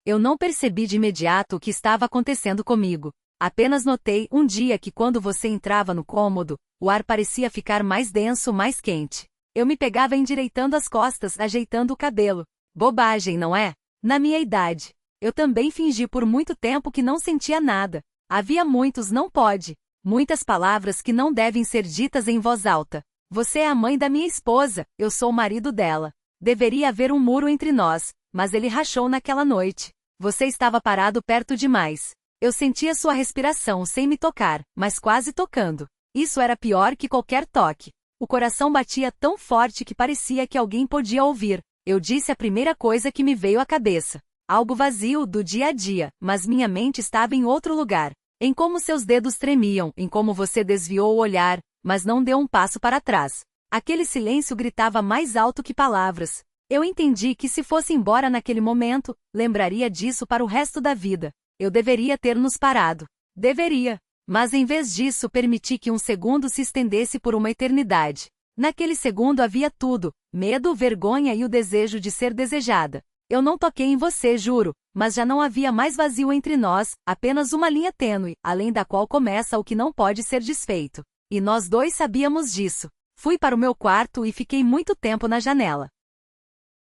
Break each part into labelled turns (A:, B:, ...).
A: Eu não percebi de imediato o que estava acontecendo comigo. Apenas notei um dia que quando você entrava no cômodo, o ar parecia ficar mais denso, mais quente. Eu me pegava endireitando as costas, ajeitando o cabelo. Bobagem, não é? Na minha idade. Eu também fingi por muito tempo que não sentia nada. Havia muitos não pode. Muitas palavras que não devem ser ditas em voz alta. Você é a mãe da minha esposa, eu sou o marido dela. Deveria haver um muro entre nós, mas ele rachou naquela noite. Você estava parado perto demais. Eu sentia sua respiração sem me tocar, mas quase tocando. Isso era pior que qualquer toque. O coração batia tão forte que parecia que alguém podia ouvir. Eu disse a primeira coisa que me veio à cabeça. Algo vazio do dia a dia, mas minha mente estava em outro lugar. Em como seus dedos tremiam, em como você desviou o olhar, mas não deu um passo para trás. Aquele silêncio gritava mais alto que palavras. Eu entendi que se fosse embora naquele momento, lembraria disso para o resto da vida. Eu deveria ter nos parado. Deveria. Mas em vez disso permiti que um segundo se estendesse por uma eternidade. Naquele segundo havia tudo: medo, vergonha e o desejo de ser desejada. Eu não toquei em você, juro, mas já não havia mais vazio entre nós, apenas uma linha tênue, além da qual começa o que não pode ser desfeito. E nós dois sabíamos disso. Fui para o meu quarto e fiquei muito tempo na janela.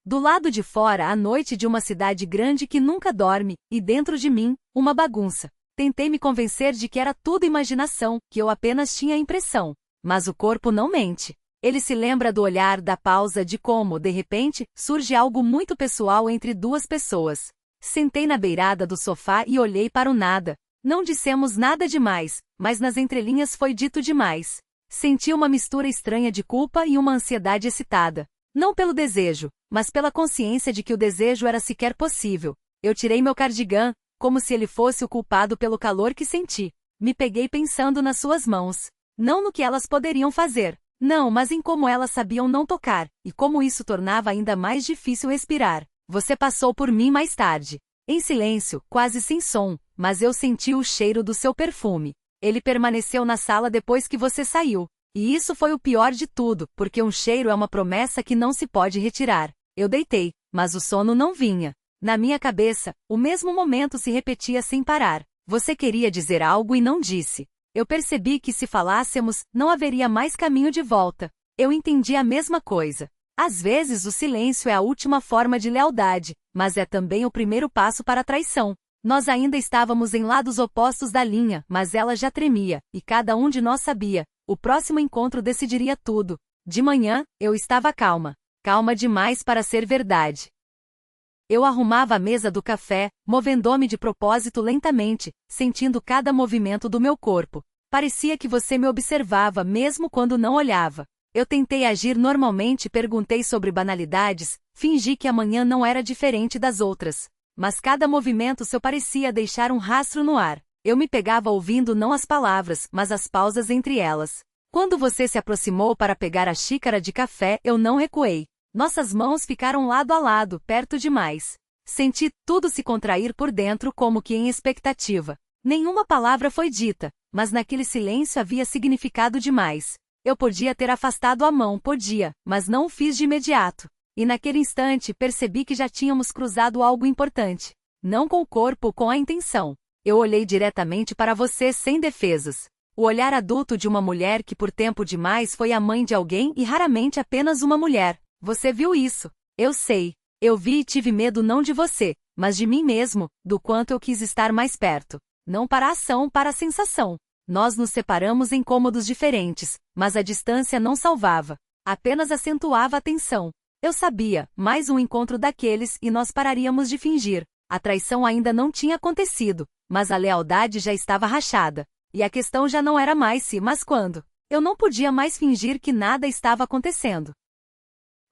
A: Do lado de fora, a noite de uma cidade grande que nunca dorme, e dentro de mim, uma bagunça. Tentei me convencer de que era tudo imaginação, que eu apenas tinha a impressão. Mas o corpo não mente. Ele se lembra do olhar, da pausa, de como, de repente, surge algo muito pessoal entre duas pessoas. Sentei na beirada do sofá e olhei para o nada. Não dissemos nada demais, mas nas entrelinhas foi dito demais. Senti uma mistura estranha de culpa e uma ansiedade excitada. Não pelo desejo, mas pela consciência de que o desejo era sequer possível. Eu tirei meu cardigã, como se ele fosse o culpado pelo calor que senti. Me peguei pensando nas suas mãos. Não no que elas poderiam fazer. Não, mas em como elas sabiam não tocar, e como isso tornava ainda mais difícil respirar. Você passou por mim mais tarde. Em silêncio, quase sem som, mas eu senti o cheiro do seu perfume. Ele permaneceu na sala depois que você saiu. E isso foi o pior de tudo, porque um cheiro é uma promessa que não se pode retirar. Eu deitei, mas o sono não vinha. Na minha cabeça, o mesmo momento se repetia sem parar. Você queria dizer algo e não disse. Eu percebi que se falássemos, não haveria mais caminho de volta. Eu entendi a mesma coisa. Às vezes o silêncio é a última forma de lealdade, mas é também o primeiro passo para a traição. Nós ainda estávamos em lados opostos da linha, mas ela já tremia, e cada um de nós sabia. O próximo encontro decidiria tudo. De manhã, eu estava calma. Calma demais para ser verdade. Eu arrumava a mesa do café, movendo-me de propósito lentamente, sentindo cada movimento do meu corpo. Parecia que você me observava mesmo quando não olhava. Eu tentei agir normalmente, perguntei sobre banalidades, fingi que amanhã não era diferente das outras. Mas cada movimento seu parecia deixar um rastro no ar. Eu me pegava ouvindo não as palavras, mas as pausas entre elas. Quando você se aproximou para pegar a xícara de café, eu não recuei. Nossas mãos ficaram lado a lado, perto demais. Senti tudo se contrair por dentro como que em expectativa. Nenhuma palavra foi dita, mas naquele silêncio havia significado demais. Eu podia ter afastado a mão, podia, mas não o fiz de imediato. E naquele instante percebi que já tínhamos cruzado algo importante. Não com o corpo, com a intenção. Eu olhei diretamente para você sem defesas. O olhar adulto de uma mulher que por tempo demais foi a mãe de alguém e raramente apenas uma mulher. Você viu isso. Eu sei. Eu vi e tive medo não de você, mas de mim mesmo, do quanto eu quis estar mais perto. Não para a ação, para a sensação. Nós nos separamos em cômodos diferentes, mas a distância não salvava. Apenas acentuava a tensão. Eu sabia, mais um encontro daqueles e nós pararíamos de fingir. A traição ainda não tinha acontecido, mas a lealdade já estava rachada. E a questão já não era mais se, mas quando. Eu não podia mais fingir que nada estava acontecendo.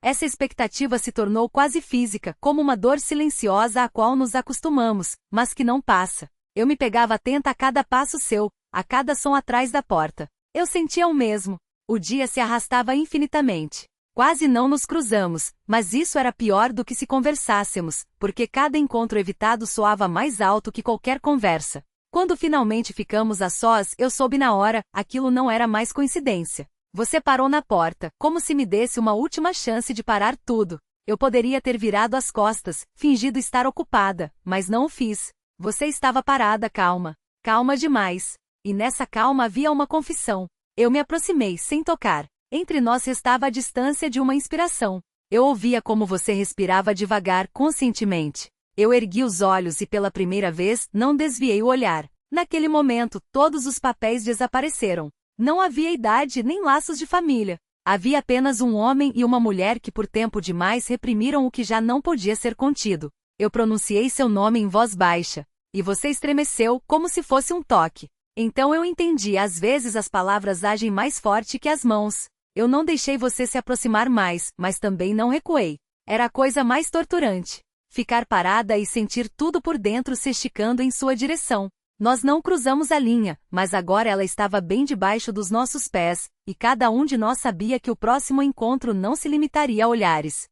A: Essa expectativa se tornou quase física, como uma dor silenciosa à qual nos acostumamos, mas que não passa. Eu me pegava atenta a cada passo seu, a cada som atrás da porta. Eu sentia o mesmo. O dia se arrastava infinitamente. Quase não nos cruzamos, mas isso era pior do que se conversássemos, porque cada encontro evitado soava mais alto que qualquer conversa. Quando finalmente ficamos a sós, eu soube na hora, aquilo não era mais coincidência. Você parou na porta, como se me desse uma última chance de parar tudo. Eu poderia ter virado as costas, fingido estar ocupada, mas não o fiz. Você estava parada, calma. Calma demais. E nessa calma havia uma confissão. Eu me aproximei, sem tocar. Entre nós restava a distância de uma inspiração. Eu ouvia como você respirava devagar, conscientemente. Eu ergui os olhos e pela primeira vez não desviei o olhar. Naquele momento, todos os papéis desapareceram. Não havia idade nem laços de família. Havia apenas um homem e uma mulher que por tempo demais reprimiram o que já não podia ser contido. Eu pronunciei seu nome em voz baixa. E você estremeceu, como se fosse um toque. Então eu entendi, às vezes as palavras agem mais forte que as mãos. Eu não deixei você se aproximar mais, mas também não recuei. Era a coisa mais torturante. Ficar parada e sentir tudo por dentro se esticando em sua direção. Nós não cruzamos a linha, mas agora ela estava bem debaixo dos nossos pés, e cada um de nós sabia que o próximo encontro não se limitaria a olhares.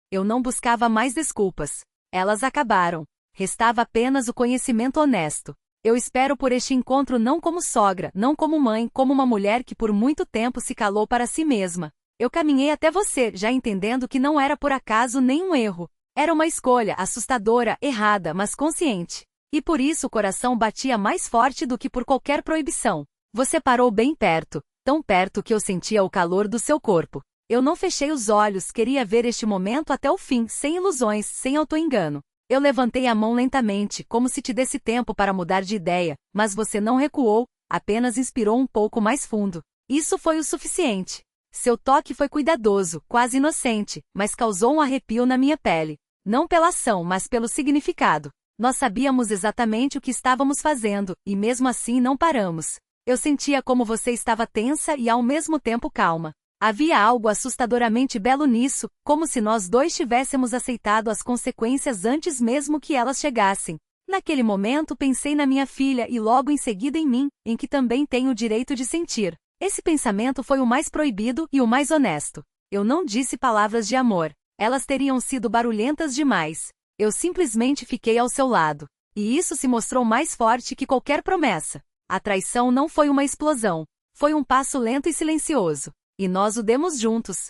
A: Eu não buscava mais desculpas. Elas acabaram. Restava apenas o conhecimento honesto. Eu espero por este encontro não como sogra, não como mãe, como uma mulher que por muito tempo se calou para si mesma. Eu caminhei até você, já entendendo que não era por acaso nem um erro. Era uma escolha assustadora, errada, mas consciente. E por isso o coração batia mais forte do que por qualquer proibição. Você parou bem perto, tão perto que eu sentia o calor do seu corpo. Eu não fechei os olhos, queria ver este momento até o fim, sem ilusões, sem autoengano. Eu levantei a mão lentamente, como se te desse tempo para mudar de ideia, mas você não recuou, apenas inspirou um pouco mais fundo. Isso foi o suficiente. Seu toque foi cuidadoso, quase inocente, mas causou um arrepio na minha pele. Não pela ação, mas pelo significado. Nós sabíamos exatamente o que estávamos fazendo, e mesmo assim não paramos. Eu sentia como você estava tensa e ao mesmo tempo calma. Havia algo assustadoramente belo nisso, como se nós dois tivéssemos aceitado as consequências antes mesmo que elas chegassem. Naquele momento pensei na minha filha e logo em seguida em mim, em que também tenho o direito de sentir. Esse pensamento foi o mais proibido e o mais honesto. Eu não disse palavras de amor. Elas teriam sido barulhentas demais. Eu simplesmente fiquei ao seu lado. E isso se mostrou mais forte que qualquer promessa. A traição não foi uma explosão. Foi um passo lento e silencioso. E nós o demos juntos.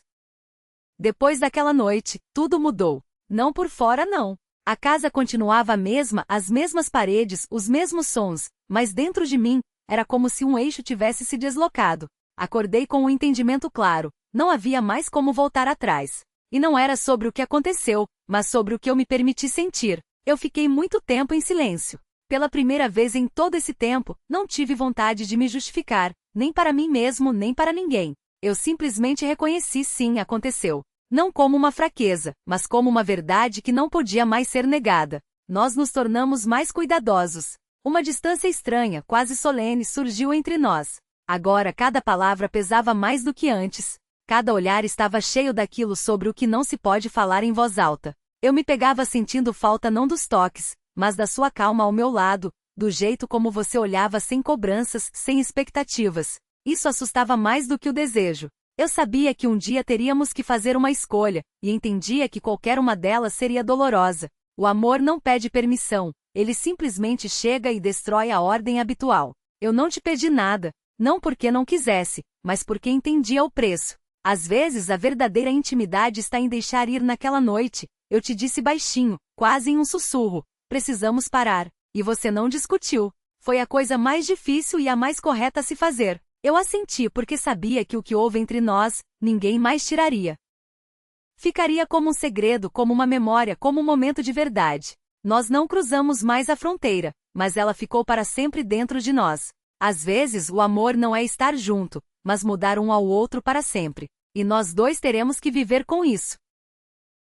A: Depois daquela noite, tudo mudou. Não por fora, não. A casa continuava a mesma, as mesmas paredes, os mesmos sons, mas dentro de mim, era como se um eixo tivesse se deslocado. Acordei com um entendimento claro. Não havia mais como voltar atrás. E não era sobre o que aconteceu, mas sobre o que eu me permiti sentir. Eu fiquei muito tempo em silêncio. Pela primeira vez em todo esse tempo, não tive vontade de me justificar, nem para mim mesmo, nem para ninguém. Eu simplesmente reconheci sim, aconteceu. Não como uma fraqueza, mas como uma verdade que não podia mais ser negada. Nós nos tornamos mais cuidadosos. Uma distância estranha, quase solene, surgiu entre nós. Agora cada palavra pesava mais do que antes. Cada olhar estava cheio daquilo sobre o que não se pode falar em voz alta. Eu me pegava sentindo falta não dos toques, mas da sua calma ao meu lado, do jeito como você olhava sem cobranças, sem expectativas. Isso assustava mais do que o desejo. Eu sabia que um dia teríamos que fazer uma escolha, e entendia que qualquer uma delas seria dolorosa. O amor não pede permissão, ele simplesmente chega e destrói a ordem habitual. Eu não te pedi nada, não porque não quisesse, mas porque entendia o preço. Às vezes a verdadeira intimidade está em deixar ir naquela noite. Eu te disse baixinho, quase em um sussurro, precisamos parar. E você não discutiu. Foi a coisa mais difícil e a mais correta a se fazer. Eu assenti porque sabia que o que houve entre nós, ninguém mais tiraria. Ficaria como um segredo, como uma memória, como um momento de verdade. Nós não cruzamos mais a fronteira, mas ela ficou para sempre dentro de nós. Às vezes o amor não é estar junto, mas mudar um ao outro para sempre. E nós dois teremos que viver com isso.